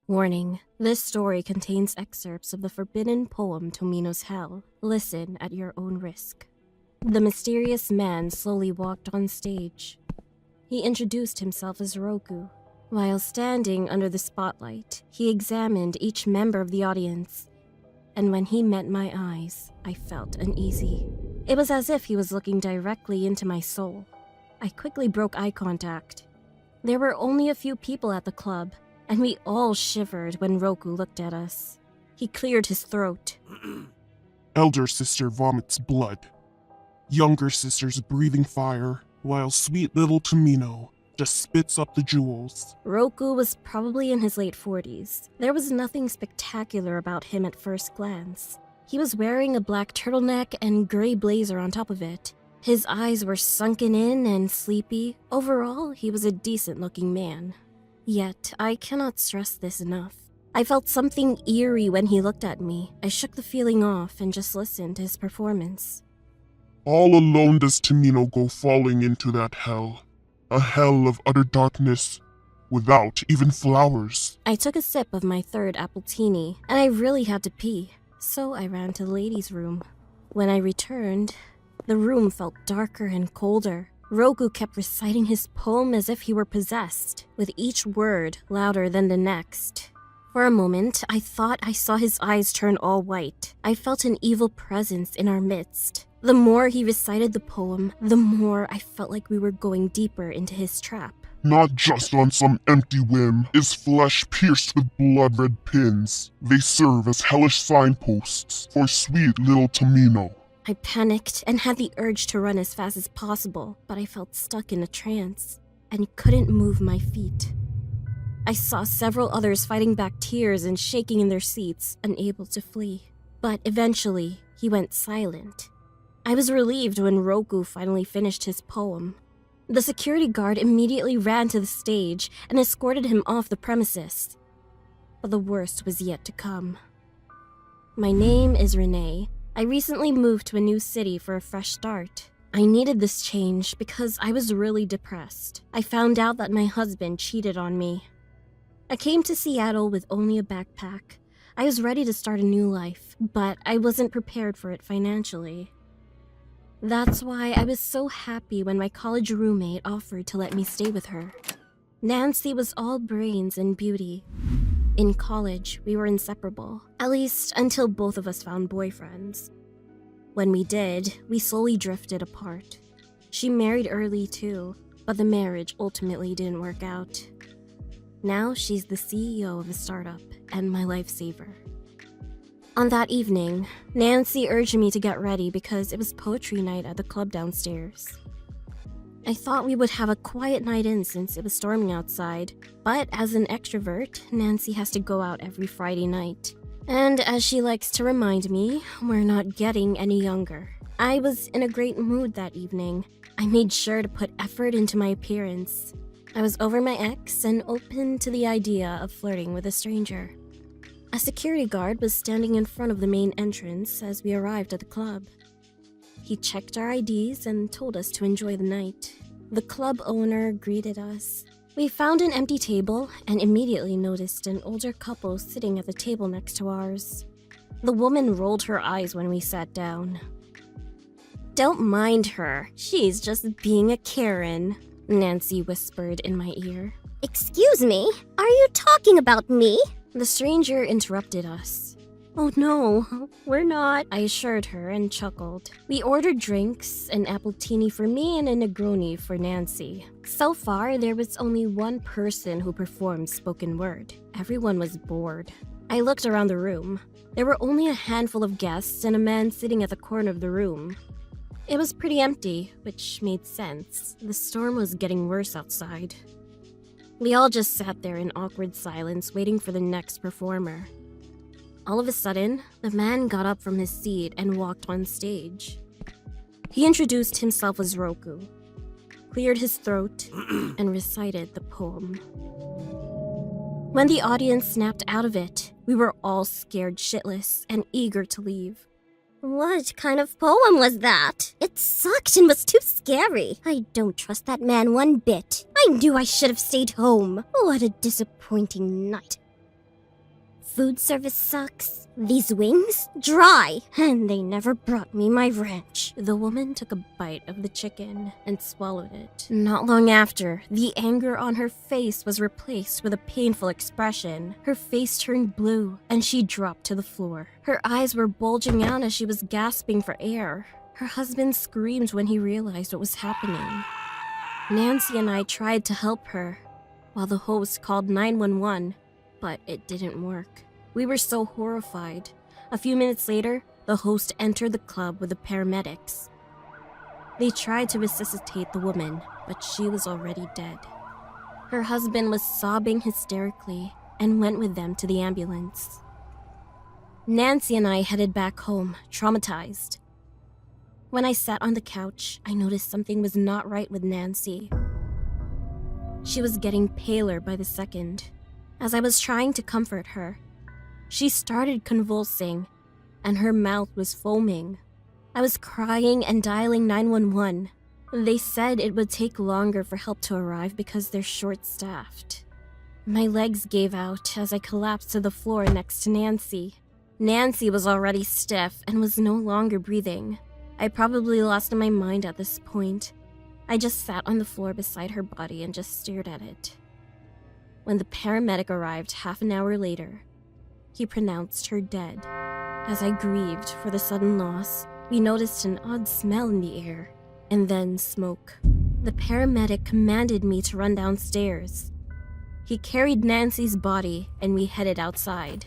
Warning, this story contains excerpts of the forbidden poem Tomino's Hell. Listen at your own risk. The mysterious man slowly walked on stage. He introduced himself as Roku. While standing under the spotlight, he examined each member of the audience. And when he met my eyes, I felt uneasy. It was as if he was looking directly into my soul. I quickly broke eye contact. There were only a few people at the club, and we all shivered when Roku looked at us. He cleared his throat. Elder sister vomits blood. Younger sister's breathing fire, while sweet little Tomino just spits up the jewels. Roku was probably in his late 40s. There was nothing spectacular about him at first glance. He was wearing a black turtleneck and gray blazer on top of it. His eyes were sunken in and sleepy. Overall, he was a decent-looking man. Yet, I cannot stress this enough. I felt something eerie when he looked at me. I shook the feeling off and just listened to his performance. All alone does Tomino go falling into that hell. A hell of utter darkness, without even flowers. I took a sip of my third appletini, and I really had to pee, so I ran to the ladies' room. When I returned, the room felt darker and colder. Roku kept reciting his poem as if he were possessed, with each word louder than the next. For a moment, I thought I saw his eyes turn all white. I felt an evil presence in our midst. The more he recited the poem, the more I felt like we were going deeper into his trap. Not just on some empty whim is flesh pierced with blood-red pins. They serve as hellish signposts for sweet little Tomino. I panicked and had the urge to run as fast as possible, but I felt stuck in a trance and couldn't move my feet. I saw several others fighting back tears and shaking in their seats, unable to flee. But eventually, he went silent. I was relieved when Roku finally finished his poem. The security guard immediately ran to the stage and escorted him off the premises. But the worst was yet to come. My name is Renee. I recently moved to a new city for a fresh start. I needed this change because I was really depressed. I found out that my husband cheated on me. I came to Seattle with only a backpack. I was ready to start a new life, but I wasn't prepared for it financially. That's why I was so happy when my college roommate offered to let me stay with her. Nancy was all brains and beauty. In college, we were inseparable, at least until both of us found boyfriends. When we did, we slowly drifted apart. She married early too, but the marriage ultimately didn't work out. Now she's the CEO of a startup and my lifesaver. On that evening, Nancy urged me to get ready because it was poetry night at the club downstairs. I thought we would have a quiet night in since it was storming outside, but as an extrovert, Nancy has to go out every Friday night. And as she likes to remind me, we're not getting any younger. I was in a great mood that evening. I made sure to put effort into my appearance. I was over my ex and open to the idea of flirting with a stranger. A security guard was standing in front of the main entrance as we arrived at the club. He checked our IDs and told us to enjoy the night. The club owner greeted us. We found an empty table and immediately noticed an older couple sitting at the table next to ours. The woman rolled her eyes when we sat down. "Don't mind her. She's just being a Karen," Nancy whispered in my ear. Excuse me? Are you talking about me? The stranger interrupted us. "Oh no, we're not," I assured her and chuckled. We ordered drinks, an appletini for me and a Negroni for Nancy. So far, there was only one person who performed spoken word. Everyone was bored. I looked around the room. There were only a handful of guests and a man sitting at the corner of the room. It was pretty empty, which made sense. The storm was getting worse outside. We all just sat there in awkward silence waiting for the next performer. All of a sudden, the man got up from his seat and walked on stage. He introduced himself as Roku, cleared his throat, and recited the poem. When the audience snapped out of it, we were all scared shitless and eager to leave. What kind of poem was that? It sucked and was too scary. I don't trust that man one bit. I knew I should have stayed home. What a disappointing night. Food service sucks. These wings? Dry. And they never brought me my wrench. The woman took a bite of the chicken and swallowed it. Not long after, the anger on her face was replaced with a painful expression. Her face turned blue, and she dropped to the floor. Her eyes were bulging out as she was gasping for air. Her husband screamed when he realized what was happening. Nancy and I tried to help her, while the host called 911, but it didn't work. We were so horrified. A few minutes later, the host entered the club with the paramedics. They tried to resuscitate the woman, but she was already dead. Her husband was sobbing hysterically and went with them to the ambulance. Nancy and I headed back home, traumatized. When I sat on the couch, I noticed something was not right with Nancy. She was getting paler by the second. As I was trying to comfort her, she started convulsing, and her mouth was foaming. I was crying and dialing 911. They said it would take longer for help to arrive because they're short-staffed. My legs gave out as I collapsed to the floor next to Nancy. Nancy was already stiff and was no longer breathing. I probably lost my mind at this point. I just sat on the floor beside her body and just stared at it. When the paramedic arrived half an hour later, he pronounced her dead. As I grieved for the sudden loss, we noticed an odd smell in the air, and then smoke. The paramedic commanded me to run downstairs. He carried Nancy's body, and we headed outside.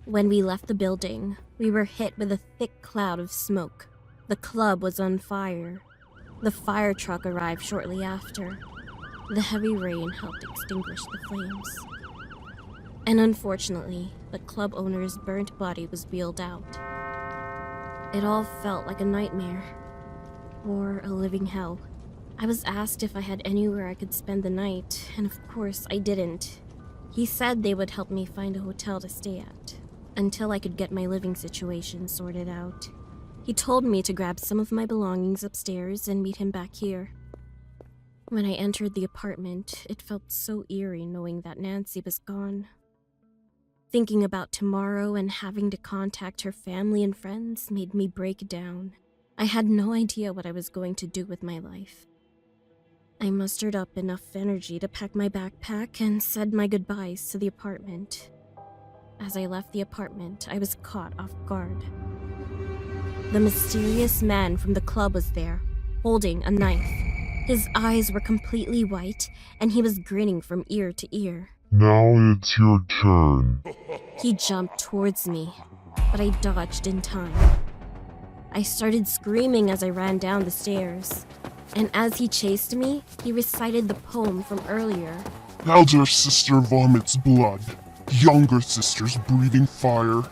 When we left the building, we were hit with a thick cloud of smoke. The club was on fire. The fire truck arrived shortly after. The heavy rain helped extinguish the flames. And unfortunately, the club owner's burnt body was wheeled out. It all felt like a nightmare, or a living hell. I was asked if I had anywhere I could spend the night, and of course I didn't. He said they would help me find a hotel to stay at, until I could get my living situation sorted out. He told me to grab some of my belongings upstairs and meet him back here. When I entered the apartment, it felt so eerie knowing that Nancy was gone. Thinking about tomorrow and having to contact her family and friends made me break down. I had no idea what I was going to do with my life. I mustered up enough energy to pack my backpack and said my goodbyes to the apartment. As I left the apartment, I was caught off guard. The mysterious man from the club was there, holding a knife. His eyes were completely white, and he was grinning from ear to ear. Now it's your turn. He jumped towards me, but I dodged in time. I started screaming as I ran down the stairs, and as he chased me, he recited the poem from earlier. Elder sister vomits blood, younger sister's breathing fire,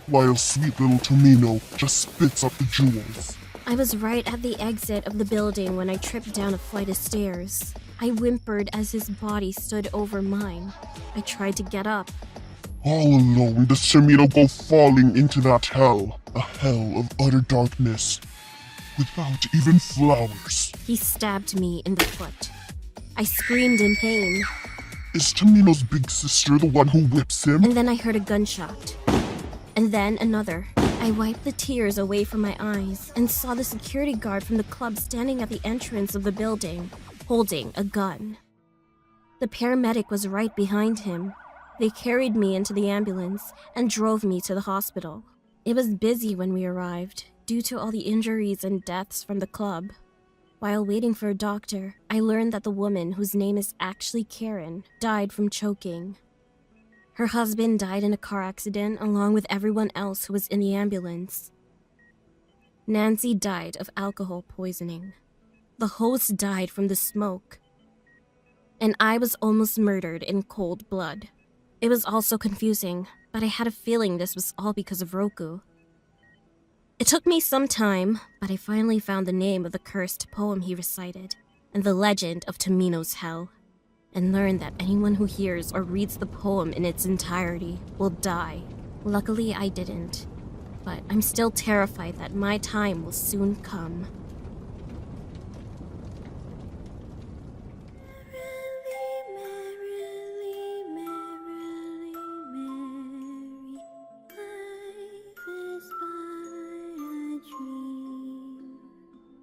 while sweet little Tomino just spits up the jewels. I was right at the exit of the building when I tripped down a flight of stairs. I whimpered as his body stood over mine. I tried to get up. All alone does Tomino go falling into that hell, a hell of utter darkness, without even flowers. He stabbed me in the foot. I screamed in pain. Is Tomino's big sister the one who whips him? And then I heard a gunshot. And then another. I wiped the tears away from my eyes and saw the security guard from the club standing at the entrance of the building, holding a gun. The paramedic was right behind him. They carried me into the ambulance and drove me to the hospital. It was busy when we arrived, due to all the injuries and deaths from the club. While waiting for a doctor, I learned that the woman, whose name is actually Karen, died from choking. Her husband died in a car accident along with everyone else who was in the ambulance. Nancy died of alcohol poisoning. The host died from the smoke. And I was almost murdered in cold blood. It was also confusing, but I had a feeling this was all because of Roku. It took me some time, but I finally found the name of the cursed poem he recited, and the legend of Tomino's hell, and learned that anyone who hears or reads the poem in its entirety will die. Luckily, I didn't, but I'm still terrified that my time will soon come.